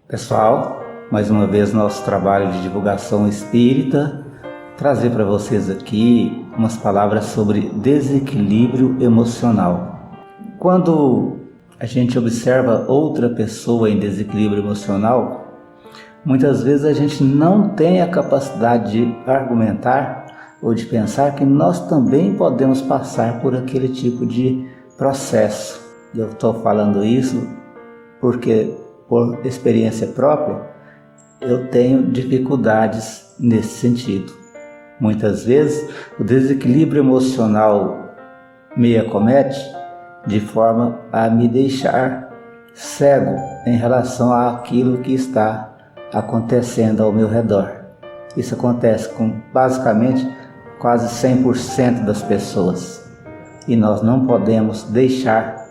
Pessoal, mais uma vez nosso trabalho de divulgação espírita, trazer para vocês aqui umas palavras sobre desequilíbrio emocional. Quando a gente observa outra pessoa em desequilíbrio emocional, muitas vezes a gente não tem a capacidade de argumentar ou de pensar que nós também podemos passar por aquele tipo de processo. Eu estou falando isso porque, por experiência própria, eu tenho dificuldades nesse sentido. Muitas vezes o desequilíbrio emocional me acomete de forma a me deixar cego em relação àquilo que está acontecendo ao meu redor. Isso acontece com basicamente quase 100% das pessoas. E nós não podemos deixar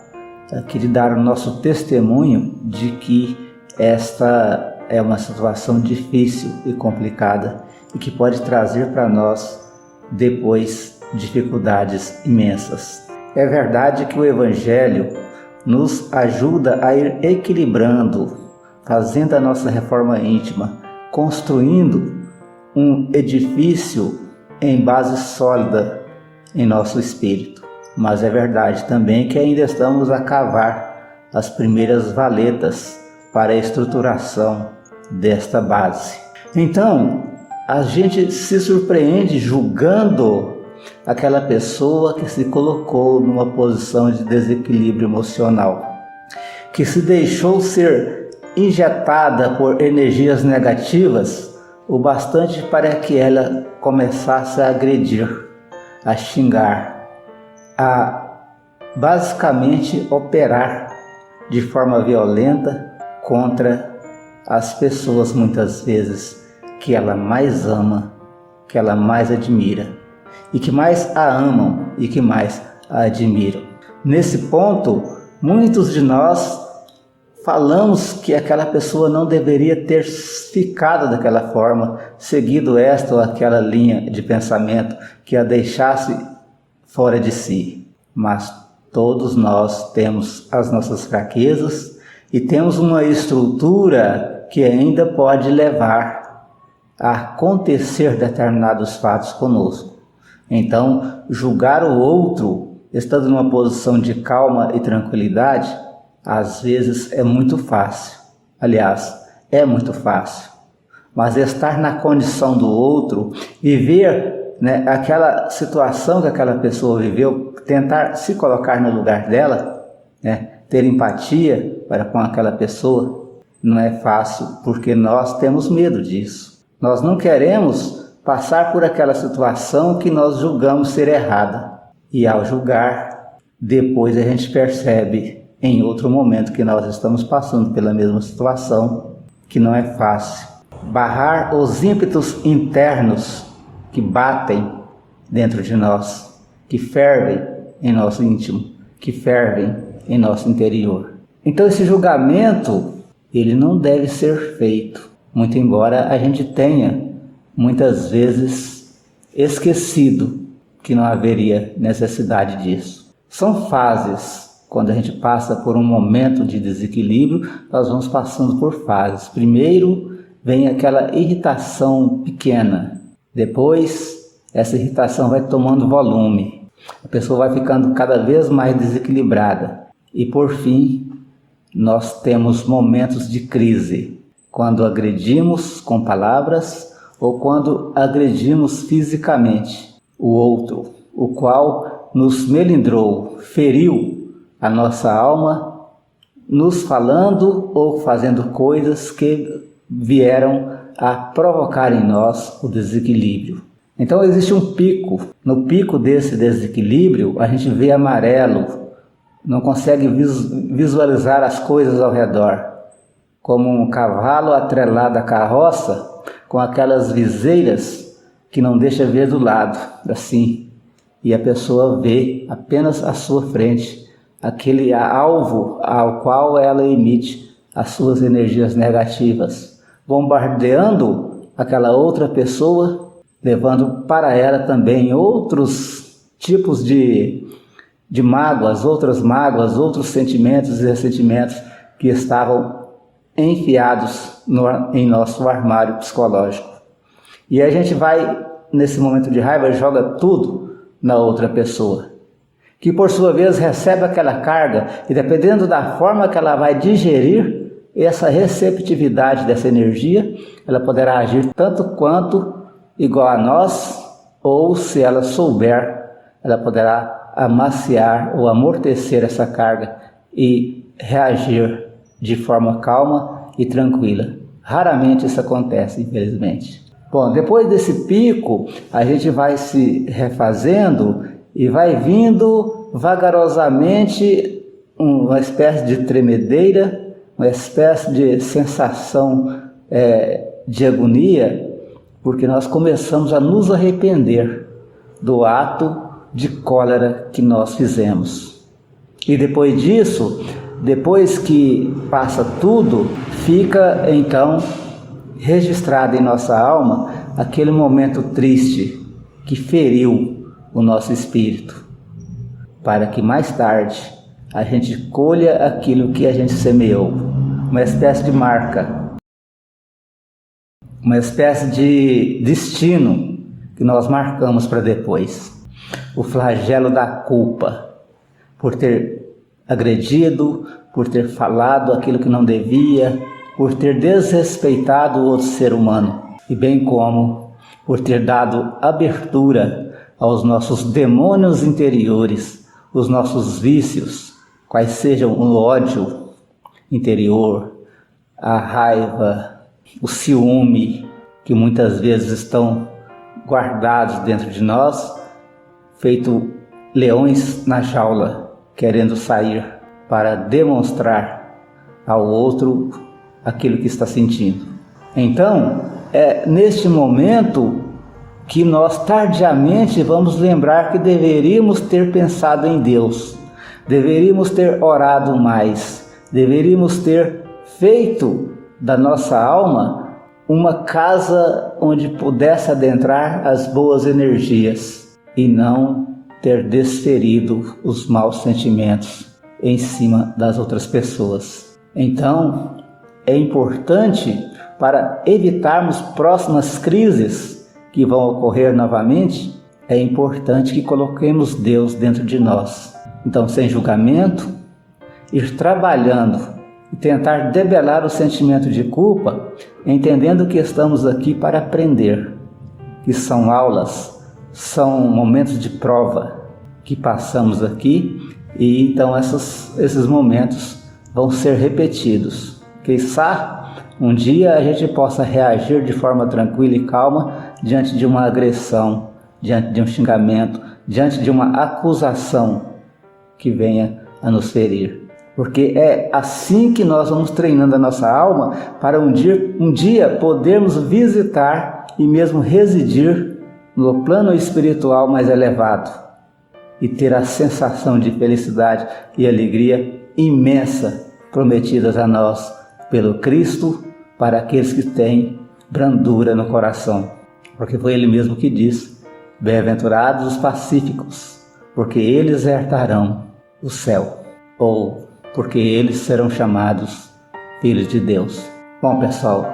aqui de dar o nosso testemunho de que esta é uma situação difícil e complicada e que pode trazer para nós depois dificuldades imensas. É verdade que o Evangelho nos ajuda a ir equilibrando, fazendo a nossa reforma íntima, construindo um edifício em base sólida em nosso espírito. Mas é verdade também que ainda estamos a cavar as primeiras valetas para a estruturação desta base. Então, a gente se surpreende julgando aquela pessoa que se colocou numa posição de desequilíbrio emocional, que se deixou ser injetada por energias negativas o bastante para que ela começasse a agredir, a xingar, a basicamente operar de forma violenta contra as pessoas muitas vezes que ela mais ama, que ela mais admira e que mais a amam e que mais a admiram. Nesse ponto, muitos de nós falamos que aquela pessoa não deveria ter ficado daquela forma, seguido esta ou aquela linha de pensamento que a deixasse fora de si. Mas todos nós temos as nossas fraquezas e temos uma estrutura que ainda pode levar a acontecer determinados fatos conosco. Então, julgar o outro, estando numa posição de calma e tranquilidade, às vezes é muito fácil. Aliás, é muito fácil. Mas estar na condição do outro e ver aquela situação que aquela pessoa viveu, tentar se colocar no lugar dela, ter empatia para com aquela pessoa, não é fácil, porque nós temos medo disso. Nós não queremos passar por aquela situação que nós julgamos ser errada. E ao julgar, depois a gente percebe em outro momento que nós estamos passando pela mesma situação, que não é fácil. Barrar os ímpetos internos que batem dentro de nós, que fervem em nosso íntimo, que fervem em nosso interior. Então esse julgamento, ele não deve ser feito, muito embora a gente tenha muitas vezes esquecido que não haveria necessidade disso. São fases. Quando a gente passa por um momento de desequilíbrio, nós vamos passando por fases. Primeiro vem aquela irritação pequena. Depois, essa irritação vai tomando volume. A pessoa vai ficando cada vez mais desequilibrada. E por fim, nós temos momentos de crise. Quando agredimos com palavras ou quando agredimos fisicamente o outro, o qual nos melindrou, feriu a nossa alma, nos falando ou fazendo coisas que vieram a provocar em nós o desequilíbrio. Então existe um pico. No pico desse desequilíbrio, a gente vê amarelo, não consegue visualizar as coisas ao redor. Como um cavalo atrelado à carroça, com aquelas viseiras que não deixa ver do lado, assim. E a pessoa vê apenas à sua frente aquele alvo ao qual ela emite as suas energias negativas, bombardeando aquela outra pessoa, levando para ela também outros tipos de de mágoas, outros sentimentos e ressentimentos que estavam enfiados em nosso armário psicológico. E a gente vai, nesse momento de raiva, joga tudo na outra pessoa, que por sua vez recebe aquela carga e dependendo da forma que ela vai digerir essa receptividade dessa energia, ela poderá agir tanto quanto igual a nós, ou se ela souber, ela poderá amaciar ou amortecer essa carga e reagir de forma calma e tranquila. Raramente isso acontece, infelizmente. Bom, depois desse pico, a gente vai se refazendo e vai vindo vagarosamente uma espécie de tremedeira, uma espécie de sensação de agonia, porque nós começamos a nos arrepender do ato de cólera que nós fizemos. E depois disso, depois que passa tudo, fica então registrado em nossa alma aquele momento triste que feriu o nosso espírito, para que mais tarde a gente colha aquilo que a gente semeou, uma espécie de marca, uma espécie de destino que nós marcamos para depois. O flagelo da culpa, por ter agredido, por ter falado aquilo que não devia, por ter desrespeitado o outro ser humano, e bem como por ter dado abertura aos nossos demônios interiores, os nossos vícios, quais sejam o ódio interior, a raiva, o ciúme, que muitas vezes estão guardados dentro de nós, feito leões na jaula, querendo sair para demonstrar ao outro aquilo que está sentindo. Então, é neste momento que nós tardiamente vamos lembrar que deveríamos ter pensado em Deus, deveríamos ter orado mais, deveríamos ter feito da nossa alma uma casa onde pudesse adentrar as boas energias e não ter desferido os maus sentimentos em cima das outras pessoas. Então, é importante, para evitarmos próximas crises que vão ocorrer novamente, é importante que coloquemos Deus dentro de nós. Então, sem julgamento, ir trabalhando e tentar debelar o sentimento de culpa, entendendo que estamos aqui para aprender, que são aulas, são momentos de prova que passamos aqui, e então esses momentos vão ser repetidos. Quiçá um dia a gente possa reagir de forma tranquila e calma diante de uma agressão, diante de um xingamento, diante de uma acusação que venha a nos ferir. Porque é assim que nós vamos treinando a nossa alma para um dia podermos visitar e mesmo residir no plano espiritual mais elevado e ter a sensação de felicidade e alegria imensa prometidas a nós pelo Cristo para aqueles que têm brandura no coração. Porque foi Ele mesmo que disse: bem-aventurados os pacíficos, porque eles herdarão o céu, ou porque eles serão chamados filhos de Deus. Bom, pessoal,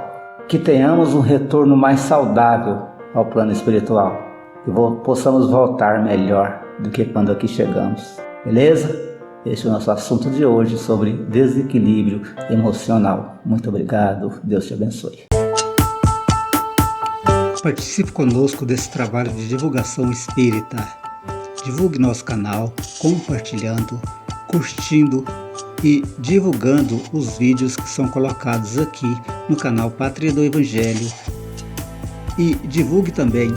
que tenhamos um retorno mais saudável ao plano espiritual, que possamos voltar melhor do que quando aqui chegamos. Beleza? Este é o nosso assunto de hoje sobre desequilíbrio emocional. Muito obrigado, Deus te abençoe. Participe conosco desse trabalho de divulgação espírita. Divulgue nosso canal compartilhando, curtindo e divulgando os vídeos que são colocados aqui no canal Pátria do Evangelho. E divulgue também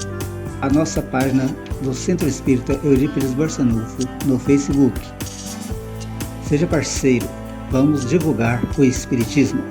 a nossa página do Centro Espírita Eurípides Barçanufo no Facebook. Seja parceiro, vamos divulgar o Espiritismo.